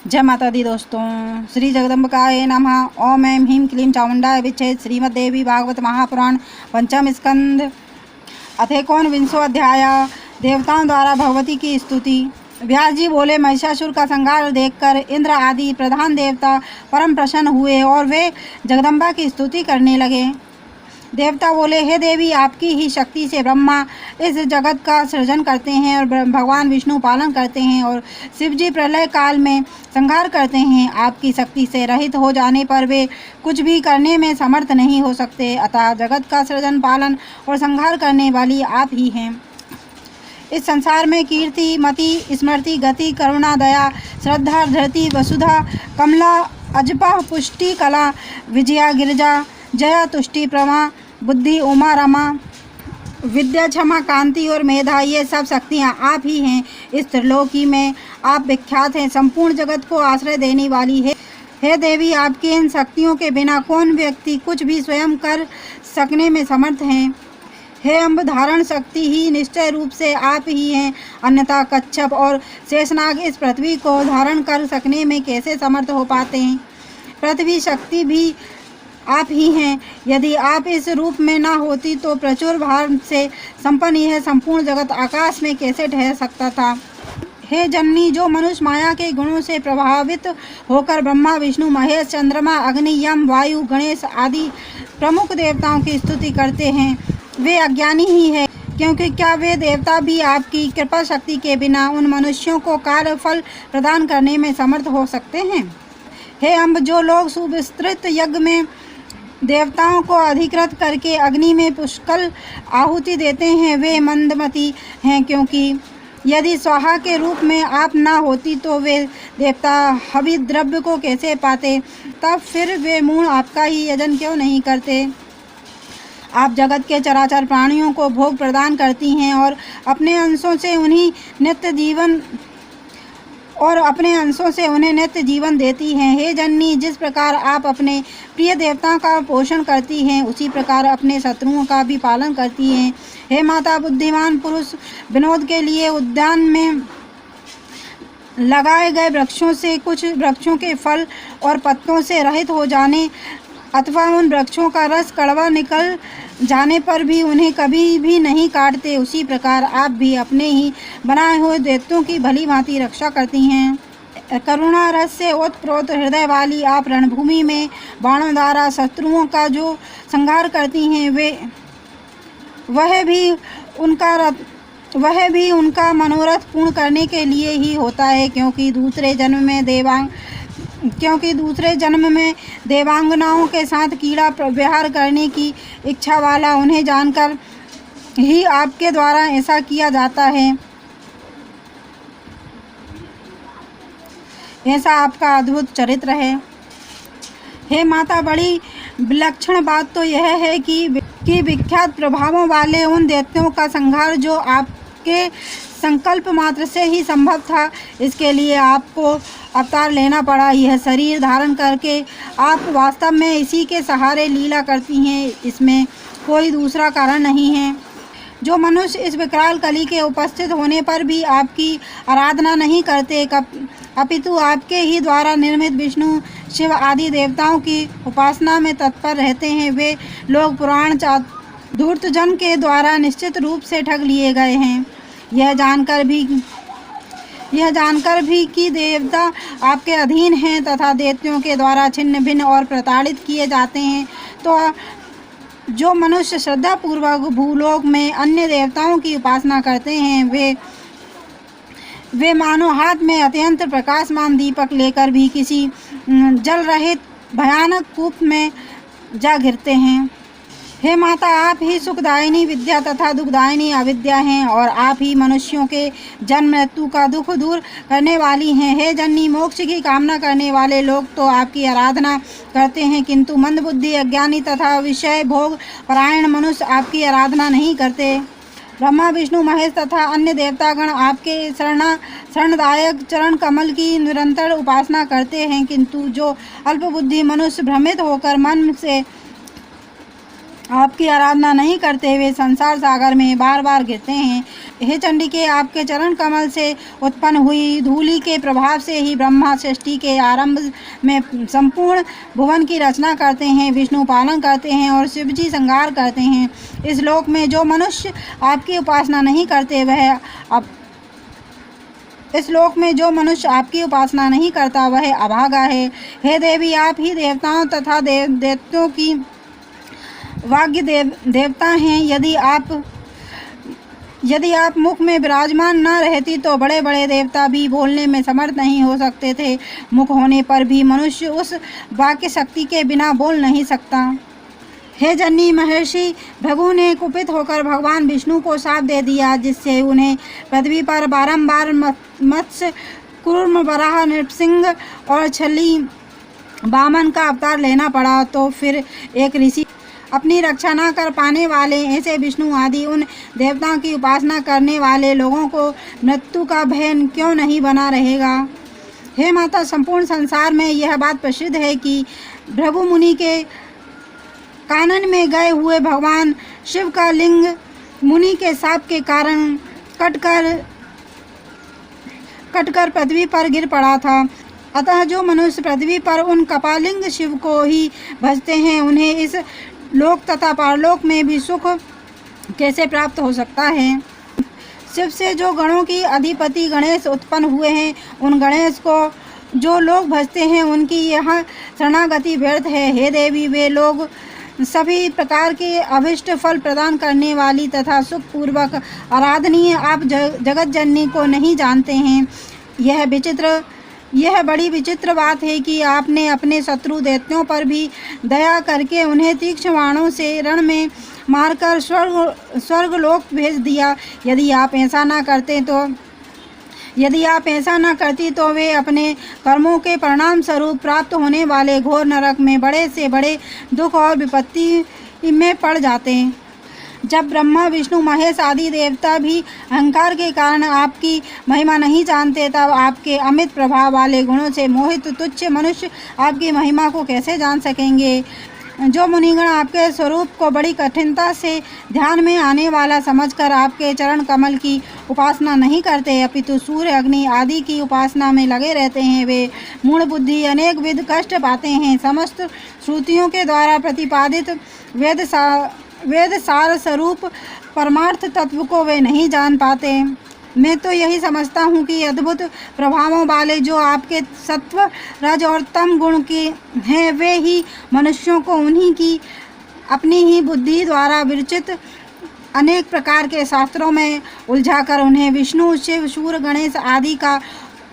जय माता दी दोस्तों। श्री जगदम्बिकाय नमः। ओम ऐं ह्रीं क्लीं चामुण्डाय विद्महे। श्रीमद्देवी भागवत महापुराण पंचम स्कंद अथेकोनविंशो अध्याय। देवताओं द्वारा भगवती की स्तुति। व्यास जी बोले, महिषासुर का संहार देखकर इंद्र आदि प्रधान देवता परम प्रसन्न हुए और वे जगदम्बा की स्तुति करने लगे। देवता बोले, हे देवी, आपकी ही शक्ति से ब्रह्मा इस जगत का सृजन करते हैं और भगवान विष्णु पालन करते हैं और शिव जी प्रलय काल में संहार करते हैं। आपकी शक्ति से रहित हो जाने पर वे कुछ भी करने में समर्थ नहीं हो सकते। अतः जगत का सृजन, पालन और संहार करने वाली आप ही हैं। इस संसार में कीर्ति, मति, स्मृति, गति, करुणा, दया, श्रद्धा, धृति, वसुधा, कमला, अजपा, पुष्टि, कला, विजया, गिरिजा, जया, तुष्टि, प्रमा, बुद्धि, उमा, रमा, विद्या, क्षमा, कांति और मेधा, ये सब शक्तियाँ आप ही हैं। इस त्रिलोकी में आप विख्यात हैं। संपूर्ण जगत को आश्रय देने वाली है। हे देवी, आपकी इन शक्तियों के बिना कौन व्यक्ति कुछ भी स्वयं कर सकने में समर्थ हैं। हे अम्ब धारण शक्ति ही निश्चय रूप से आप ही हैं, अन्यथा कच्छप और शेषनाग इस पृथ्वी को धारण कर सकने में कैसे समर्थ हो पाते हैं। पृथ्वी शक्ति भी आप ही हैं। यदि आप इस रूप में ना होती तो प्रचुर भार से संपन्न यह संपूर्ण जगत आकाश में कैसे ठहर सकता था। हे जननी, जो मनुष्य माया के गुणों से प्रभावित होकर ब्रह्मा, विष्णु, महेश, चंद्रमा, अग्नि, यम, वायु, गणेश आदि प्रमुख देवताओं की स्तुति करते हैं, वे अज्ञानी ही है, क्योंकि क्या वे देवता भी आपकी कृपा शक्ति के बिना उन मनुष्यों को कार्य फल प्रदान करने में समर्थ हो सकते हैं। हे अम्ब, जो लोग सुविस्तृत यज्ञ में देवताओं को अधिकृत करके अग्नि में पुष्कल आहुति देते हैं, वे मंदमती हैं, क्योंकि यदि स्वाहा के रूप में आप ना होती तो वे देवता हवि द्रव्य को कैसे पाते। तब फिर वे मूढ़ आपका ही यजन क्यों नहीं करते। आप जगत के चराचर प्राणियों को भोग प्रदान करती हैं और अपने अंशों से उन्हें नित्य जीवन देती हैं। हे जननी, जिस प्रकार आप अपने प्रिय देवताओं का पोषण करती हैं, उसी प्रकार अपने शत्रुओं का भी पालन करती हैं। हे माता, बुद्धिमान पुरुष विनोद के लिए उद्यान में लगाए गए वृक्षों से कुछ वृक्षों के फल और पत्तों से रहित हो जाने अथवा उन वृक्षों का रस कड़वा निकल जाने पर भी उन्हें कभी भी नहीं काटते, उसी प्रकार आप भी अपने ही बनाए हुए दैत्यों की भली भांति रक्षा करती हैं। करुणा रस से ओतप्रोत हृदय वाली आप रणभूमि में बाणों द्वारा शत्रुओं का जो संहार करती हैं, वह भी उनका मनोरथ पूर्ण करने के लिए ही होता है, क्योंकि दूसरे जन्म में देवांगनाओं के साथ कीड़ा व्यवहार करने की इच्छा वाला उन्हें जानकर ही आपके द्वारा ऐसा किया जाता है। ऐसा आपका अद्भुत चरित्र है। हे माता, बड़ी विलक्षण बात तो यह है कि विख्यात प्रभावों वाले उन दैत्यों का संहार जो आपके संकल्प मात्र से ही संभव था, इसके लिए आपको अवतार लेना पड़ा। यह शरीर धारण करके आप वास्तव में इसी के सहारे लीला करती हैं, इसमें कोई दूसरा कारण नहीं है। जो मनुष्य इस विकराल कली के उपस्थित होने पर भी आपकी आराधना नहीं करते, अपितु आपके ही द्वारा निर्मित विष्णु, शिव आदि देवताओं की उपासना में तत्पर रहते हैं, वे लोग पुराण धूर्तजन के द्वारा निश्चित रूप से ठग लिए गए हैं। यह जानकर भी कि देवता आपके अधीन हैं तथा दैत्यों के द्वारा छिन्न भिन्न और प्रताड़ित किए जाते हैं, तो जो मनुष्य श्रद्धापूर्वक भूलोक में अन्य देवताओं की उपासना करते हैं, वे मानो हाथ में अत्यंत प्रकाशमान दीपक लेकर भी किसी जल रहित भयानक कूप में जा गिरते हैं। हे माता, आप ही सुखदायिनी विद्या तथा दुखदायिनी अविद्या हैं और आप ही मनुष्यों के जन्म मृत्यु का दुख दूर करने वाली हैं। हे जननी, मोक्ष की कामना करने वाले लोग तो आपकी आराधना करते हैं, किंतु मंदबुद्धि, अज्ञानी तथा विषय भोग परायण मनुष्य आपकी आराधना नहीं करते। ब्रह्मा, विष्णु, महेश तथा अन्य देवतागण आपके शरणदायक चरण कमल की निरंतर उपासना करते हैं, किंतु जो अल्पबुद्धि मनुष्य भ्रमित होकर मन से आपकी आराधना नहीं करते, वे संसार सागर में बार बार गिरते हैं। हे चंडिके, आपके चरण कमल से उत्पन्न हुई धूलि के प्रभाव से ही ब्रह्मा सृष्टि के आरंभ में संपूर्ण भुवन की रचना करते हैं, विष्णु पालन करते हैं और शिव जी संहार करते हैं। इस लोक में जो मनुष्य आपकी उपासना नहीं करते वह इस लोक में जो मनुष्य आपकी उपासना नहीं करता वह अभागा है। हे देवी, आप ही देवताओं तथा दैत्यों की वाग्य देवता हैं। यदि आप मुख में विराजमान न रहती तो बड़े बड़े देवता भी बोलने में समर्थ नहीं हो सकते थे। मुख होने पर भी मनुष्य उस वाक्य शक्ति के बिना बोल नहीं सकता। हे जननी महर्षि, भृगु ने कुपित होकर भगवान विष्णु को शाप दे दिया, जिससे उन्हें पृथ्वी पर बारंबार मत्स्य, कूर्म, वराह, नृसिंह और छली वामन का अवतार लेना पड़ा। तो फिर एक ऋषि अपनी रक्षा न कर पाने वाले ऐसे विष्णु आदि उन देवताओं की उपासना करने वाले लोगों को मृत्यु का भय क्यों नहीं बना रहेगा। हे माता, संपूर्ण संसार में यह बात प्रसिद्ध है कि भृगु मुनि के कानन में गए हुए भगवान शिव का लिंग मुनि के शाप के कारण कटकर पृथ्वी पर गिर पड़ा था। अतः जो मनुष्य पृथ्वी पर उन कपालिंग शिव को ही भजते हैं, उन्हें इस लोक तथा परलोक में भी सुख कैसे प्राप्त हो सकता है। शिव से जो गणों की अधिपति गणेश उत्पन्न हुए हैं, उन गणेश को जो लोग भजते हैं उनकी यह शरणागति व्यर्थ है। हे देवी, वे लोग सभी प्रकार के अभिष्ट फल प्रदान करने वाली तथा सुखपूर्वक आराधनीय आप जगत जननी को नहीं जानते हैं। यह बड़ी विचित्र बात है कि आपने अपने शत्रु दैत्यों पर भी दया करके उन्हें तीक्ष्ण बाणों से रण में मारकर स्वर्गलोक भेज दिया। यदि आप ऐसा न करती तो वे अपने कर्मों के परिणाम स्वरूप प्राप्त होने वाले घोर नरक में बड़े से बड़े दुख और विपत्ति में पड़ जाते। जब ब्रह्मा, विष्णु, महेश आदि देवता भी अहंकार के कारण आपकी महिमा नहीं जानते, तब आपके अमित प्रभाव वाले गुणों से मोहित तुच्छ मनुष्य आपकी महिमा को कैसे जान सकेंगे। जो मुनिगण आपके स्वरूप को बड़ी कठिनता से ध्यान में आने वाला समझकर आपके चरण कमल की उपासना नहीं करते, अपितु सूर्य, अग्नि आदि की उपासना में लगे रहते हैं, वे मूढ़ बुद्धि अनेक विध कष्ट पाते हैं। समस्त श्रुतियों के द्वारा प्रतिपादित वेद सार स्वरूप परमार्थ तत्व को वे नहीं जान पाते। मैं तो यही समझता हूँ कि अद्भुत प्रभावों वाले जो आपके सत्व, रज और तम गुण के हैं, वे ही मनुष्यों को उन्हीं की अपनी ही बुद्धि द्वारा विरचित अनेक प्रकार के शास्त्रों में उलझाकर उन्हें विष्णु, शिव, सूर्य, गणेश आदि का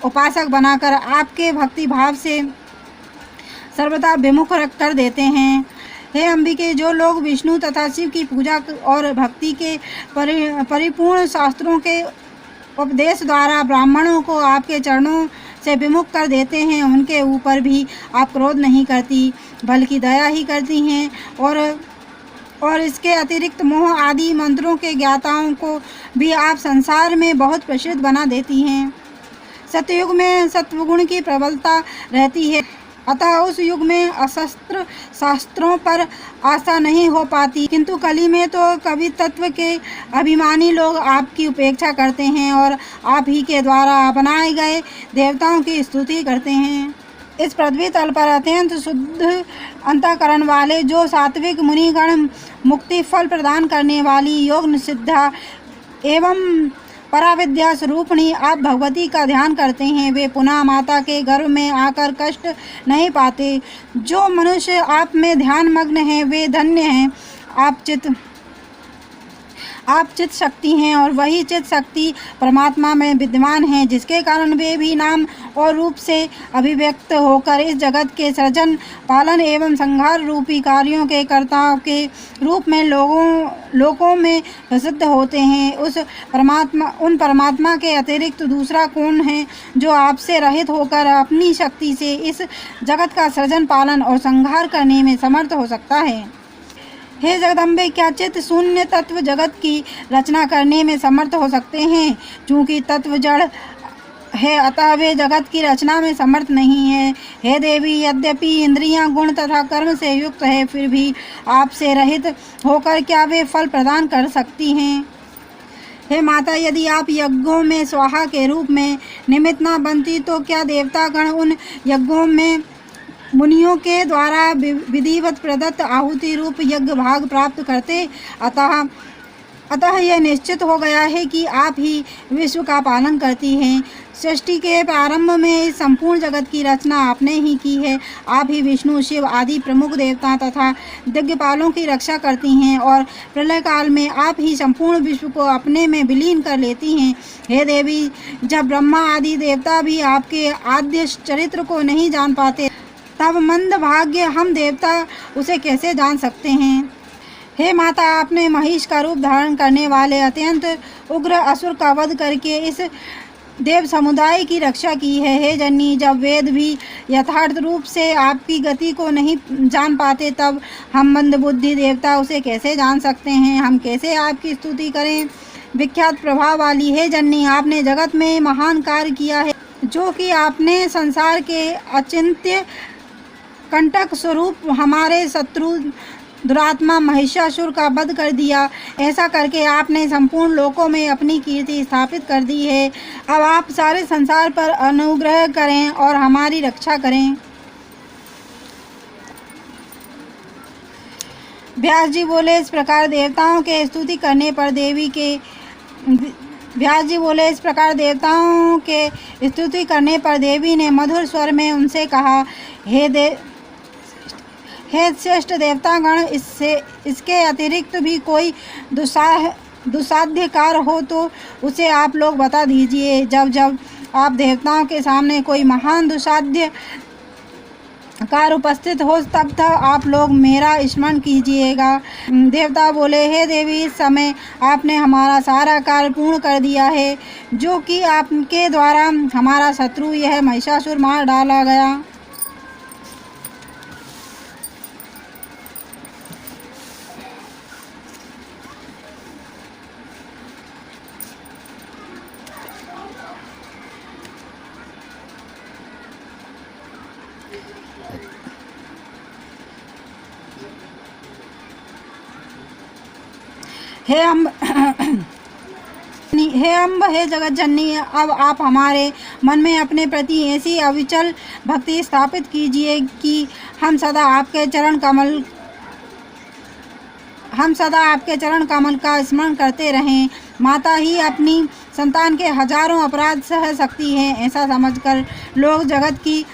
उपासक बनाकर आपके भक्ति भाव से सर्वदा विमुख कर देते हैं। हे अंबिके, जो लोग विष्णु तथा शिव की पूजा और भक्ति के परिपूर्ण शास्त्रों के उपदेश द्वारा ब्राह्मणों को आपके चरणों से विमुख कर देते हैं, उनके ऊपर भी आप क्रोध नहीं करती बल्कि दया ही करती हैं और इसके अतिरिक्त मोह आदि मंत्रों के ज्ञाताओं को भी आप संसार में बहुत प्रसिद्ध बना देती हैं। सतयुग में सत्वगुण की प्रबलता रहती है, अतः उस युग में अशस्त्र शास्त्रों पर आस्था नहीं हो पाती, किंतु कली में तो कवि तत्व के अभिमानी लोग आपकी उपेक्षा करते हैं और आप ही के द्वारा बनाए गए देवताओं की स्तुति करते हैं। इस पृथ्वी तल पर अत्यंत शुद्ध अंतःकरण वाले जो सात्विक मुनिगण मुक्ति फल प्रदान करने वाली योग सिद्धा एवं पराविद्या स्वरूपणी आप भगवती का ध्यान करते हैं, वे पुनः माता के गर्भ में आकर कष्ट नहीं पाते। जो मनुष्य आप में ध्यान मग्न हैं, वे धन्य हैं। आप चित्त शक्ति हैं और वही चित्त शक्ति परमात्मा में विद्यमान है, जिसके कारण वे भी नाम और रूप से अभिव्यक्त होकर इस जगत के सृजन, पालन एवं संहार रूपी कार्यों के कर्ताओं के रूप में लोकों में प्रसिद्ध होते हैं। उन परमात्मा के अतिरिक्त दूसरा कौन है जो आपसे रहित होकर अपनी शक्ति से इस जगत का सृजन, पालन और संहार करने में समर्थ हो सकता है। हे जगदम्बे, क्या चित्त शून्य तत्व जगत की रचना करने में समर्थ हो सकते हैं? चूँकि तत्व जड़ है, अतः वे जगत की रचना में समर्थ नहीं है। हे देवी, यद्यपि इंद्रियां, गुण तथा कर्म से युक्त है, फिर भी आपसे रहित होकर क्या वे फल प्रदान कर सकती हैं? हे माता, यदि आप यज्ञों में स्वाहा के रूप में निमित्त न बनती तो क्या देवतागण उन यज्ञों में मुनियों के द्वारा विधिवत प्रदत्त आहुति रूप यज्ञ भाग प्राप्त करते। अतः यह निश्चित हो गया है कि आप ही विश्व का पालन करती हैं। सृष्टि के प्रारंभ में इस संपूर्ण जगत की रचना आपने ही की है। आप ही विष्णु, शिव आदि प्रमुख देवता तथा दिग्पालों की रक्षा करती हैं और प्रलय काल में आप ही संपूर्ण विश्व को अपने में विलीन कर लेती हैं। हे देवी, जब ब्रह्मा आदि देवता भी आपके आद्य चरित्र को नहीं जान पाते, तब मंद भाग्य हम देवता उसे कैसे जान सकते हैं। हे माता, आपने महिष का रूप धारण करने वाले अत्यंत उग्र असुर का वध करके इस देव समुदाय की रक्षा की है। हे जननी, जब वेद भी यथार्थ रूप से आपकी गति को नहीं जान पाते, तब हम मंदबुद्धि देवता उसे कैसे जान सकते हैं। हम कैसे आपकी स्तुति करें। विख्यात प्रभाव वाली हे जननी, आपने जगत में महान कार्य किया है, जो कि आपने संसार के अचिंत्य कंटक स्वरूप हमारे शत्रु दुरात्मा महिषासुर का वध कर दिया। ऐसा करके आपने संपूर्ण लोकों में अपनी कीर्ति स्थापित कर दी है। अब आप सारे संसार पर अनुग्रह करें और हमारी रक्षा करें। व्यास जी बोले, इस प्रकार देवताओं के स्तुति करने पर देवी के स्तुति करने पर देवी ने मधुर स्वर में उनसे कहा, हे श्रेष्ठ देवतागण, इसके अतिरिक्त भी कोई दुस्साध्य कार्य हो तो उसे आप लोग बता दीजिए। जब आप देवताओं के सामने कोई महान दुस्साध्य कार्य उपस्थित हो, तब आप लोग मेरा स्मरण कीजिएगा। देवता बोले, हे देवी, इस समय आपने हमारा सारा कार्य पूर्ण कर दिया है, जो कि आपके द्वारा हमारा शत्रु यह महिषासुर मार डाला गया। हे अम्ब, हे जगत जननी, अब आप हमारे मन में अपने प्रति ऐसी अविचल भक्ति स्थापित कीजिए कि हम सदा आपके चरण कमल का स्मरण करते रहें। माता ही अपनी संतान के हजारों अपराध सह सकती है। ऐसा समझकर लोग जगत की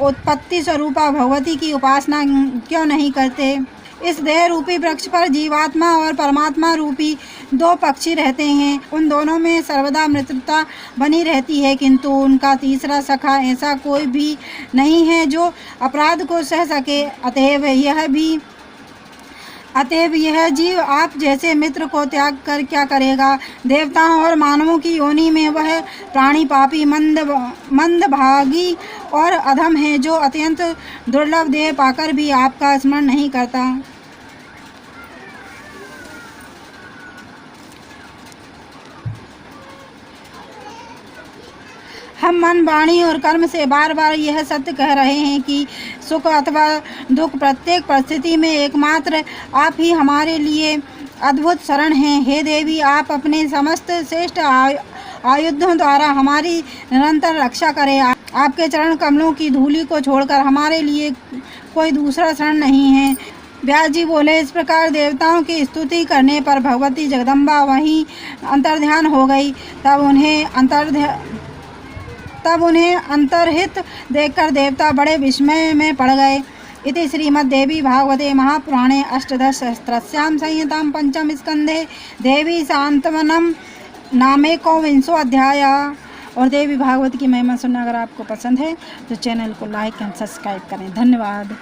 उत्पत्ति स्वरूपा भगवती की उपासना क्यों नहीं करते। इस देह रूपी वृक्ष पर जीवात्मा और परमात्मा रूपी दो पक्षी रहते हैं। उन दोनों में सर्वदा मित्रता बनी रहती है, किंतु उनका तीसरा सखा ऐसा कोई भी नहीं है जो अपराध को सह सके। अतएव यह जीव आप जैसे मित्र को त्याग कर क्या करेगा। देवताओं और मानवों की योनि में वह प्राणी पापी, मंदभागी और अधम है, जो अत्यंत दुर्लभ देह पाकर भी आपका स्मरण नहीं करता। हम मन, वाणी और कर्म से बार बार यह सत्य कह रहे हैं कि सुख अथवा दुख प्रत्येक परिस्थिति में एकमात्र आप ही हमारे लिए अद्भुत शरण हैं। हे देवी, आप अपने समस्त श्रेष्ठ आयुधों द्वारा हमारी निरंतर रक्षा करें। आपके चरण कमलों की धूलि को छोड़कर हमारे लिए कोई दूसरा शरण नहीं है। व्यास जी बोले, इस प्रकार देवताओं की स्तुति करने पर भगवती जगदम्बा वहीं अंतर्ध्यान हो गई। तब उन्हें अंतर्हित देखकर देवता बड़े विस्मय में पड़ गए। इति श्रीमद्देवी भागवते महापुराणे अष्टादशसहस्रस्यां संहितां पंचम स्कंधे देवी सांत्वनम नामेको विंशो अध्याय। और देवी भागवत की महिमा सुनना अगर आपको पसंद है तो चैनल को लाइक एंड सब्सक्राइब करें। धन्यवाद।